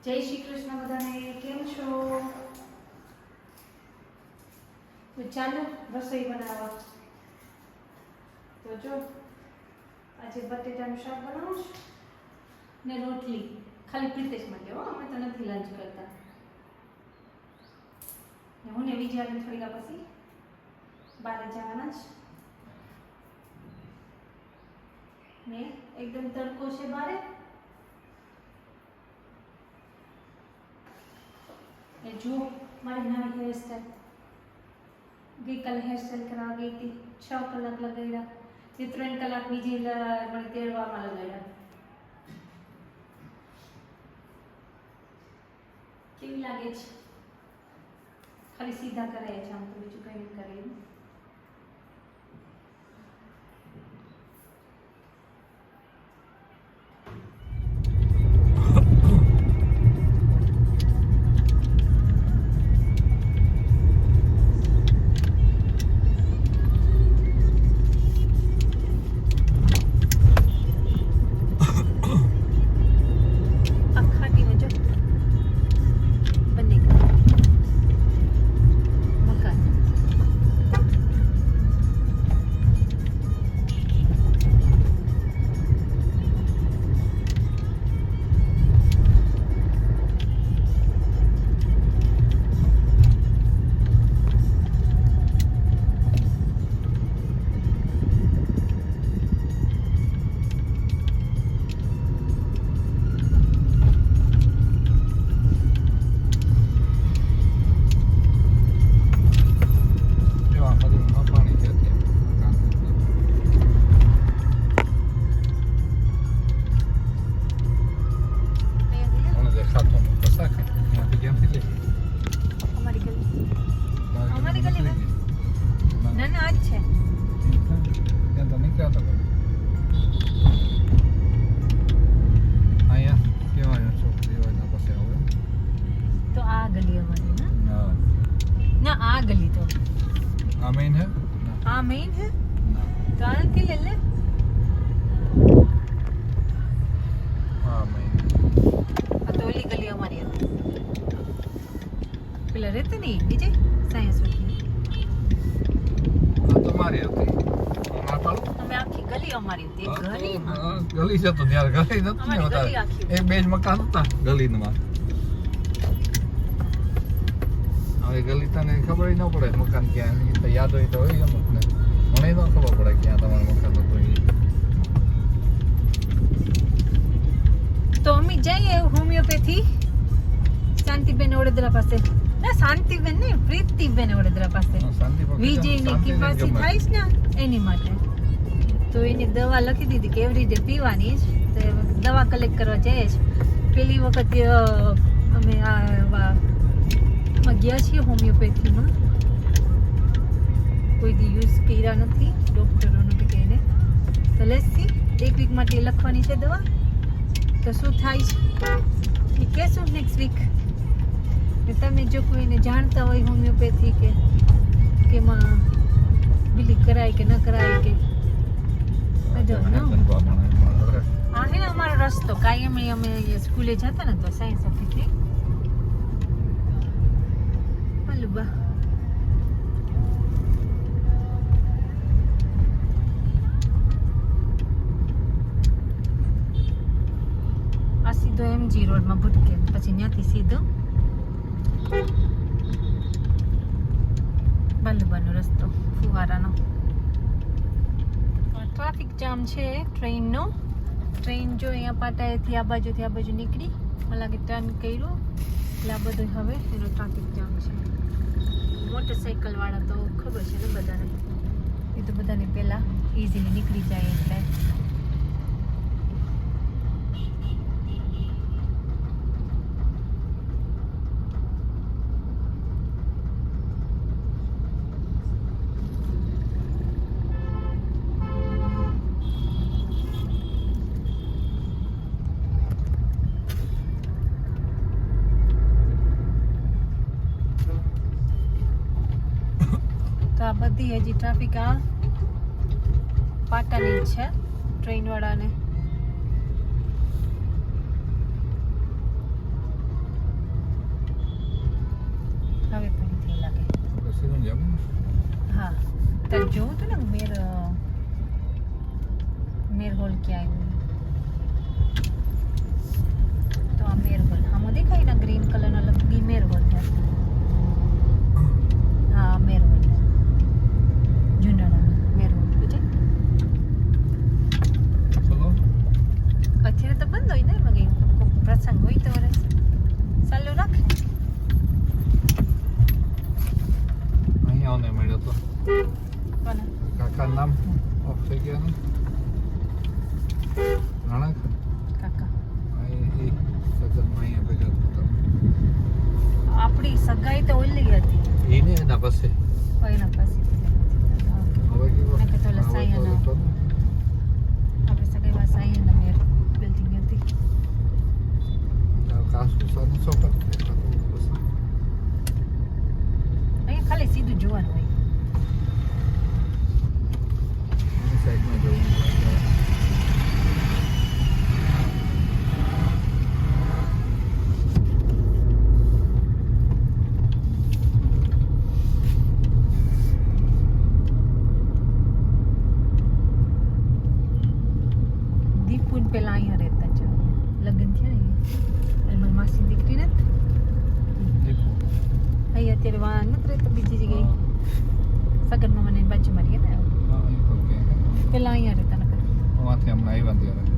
જય શ્રી કૃષ્ણ બધાને, કેમ છો? તો ચાલો રસોઈ બનાવવા. તો જો આજે બટેટાનું શાક બનાવું છું ને રોટલી, ખાલી પ્રીતેશ માટે હો, અમે તો નથી લંચ કરતા. ને હું ને વિચારીને થોડી વાર પછી બહાર જવાના જ ને એકદમ તડકો છે બારે. એ જો મારી નવી હેરસ્ટાઈલ, ગઈકાલે હેરસ્ટાઈલ કરાવવા ગઈ હતી, 6 કલાક લગાવ્યા, તે 3 કલાક બીજી મને તેડવામાં લગાવ્યા. કેવી લાગે છે? ખાલી સીધા કરાયા છે, આમ તો બીજું કંઈ નથી કરેલું. मेन है तो आंटी ले ले. हाँ मेन अतोली गली हमारी है. पिलर रहते नहीं विजय साइंस वाली हाँ तुम्हारी होती ना पालो हमें आखी गली हमारी होती है. गली गली से तो यार गली नहीं होता. एक बेज मकान था गली में. હવે ગલી તને ખબર ન પડે મકાન ક્યાં તો યાદ હોય તો હોય અમુક ને મને ન ખબર પડે ક્યાં તમારું મકાન હતું. તો અમે જઈએ હોમિયોપેથી શાંતિબેન વડોદરા પાસે. ના શાંતિબેન નહીં, પ્રીતિબેન વડોદરા પાસે. વિજયની કિપાસી થાય છે ને એની માટે. તો એની દવા લખી દીધી કે એવરીડે પીવાની જ. તો દવા કલેક્ટ કરવા જઈએ છે. પેલી વખત અમે ગયા છીએ હોમિયોપેથીમાં, કોઈ દી યુઝ કર્યા નથી ડૉક્ટરોને બી કહીને. તો લેસી 1 વીક માટે લખવાની છે દવા. તો શું થાય છે એ કહેશું નેક્સ્ટ વીક. તમે જો કોઈને જાણતા હોય હોમિયોપેથી કે એમાં બિલીવ કરાય કે ન કરાય કે હા હે અમારો રસ્તો કાયમ અમે સ્કૂલે જતા ને તો સાયન્સ ઓફિસથી બા આ સીધો MG રોડમાં ભટકે, પછી ત્યાંથી સીધો બાલુબાનો રસ્તો ફુવારાનો. ટ્રાફિક જામ છે ટ્રેનનો. ટ્રેન જો અહીંયા પાટાએથી આ બાજુ નીકળી, મને લાગે ટર્ન કર્યું એટલે આ બધું હવે એનો ટ્રાફિક જામ છે. મોટરસાઇકલ વાળા તો ખબર છે ને બધાને, એ તો બધાને પહેલા ઇઝીલી નીકળી જાય એટલે. તો આ બધી હજી ટ્રાફિક આ પાટાની જ છે ટ્રેન વાળાને. તાર જોવું તું ને મેર હોલ ક્યાં આવ્યું તો આ મેર હોલ આમાં દેખાય ને ગ્રીન કલરનો લગી મેર હોલ છે હા મેર હોલ જુનાના મેર હોલ বুঝે ચલો અત્યારે તો બંધ હોય ને મગે કોક પ્રસંગ હોય તો વરસ ચાલુ રાખ અહીંયા આવને મળ્યો તો કોને કાકા નામ ઓફ થઈ ગયા ને નાણા કાકા એ સગન અહીંયા ભેગા થતા આપણી સગાઈ તો ઓલી હતી એને એના પાસે એના પાસે હવે કેવો મેં કીધું ઓલા સાયાનો. આપણે સગાઈમાં સાયનના મેર બિલ્ડિંગ હતી કાસુ સાનું સોપર અહીંયા ખાલી સીધું જોવાનું હોય સાઈડમાં જવું દીપુન પેલા અહીંયા રહેતા છે લગ્ન થયા ને એટલે મારી માસી દીકરી ને અહીં અત્યારે વાં નથી રહેતો બીજી જગ્યાએ સગનમાં મને એની બાજુમાં રહીએ ને પેલા અહીંયા રહેતા નકર માંથી હમણાં આવ્યા ત્યારે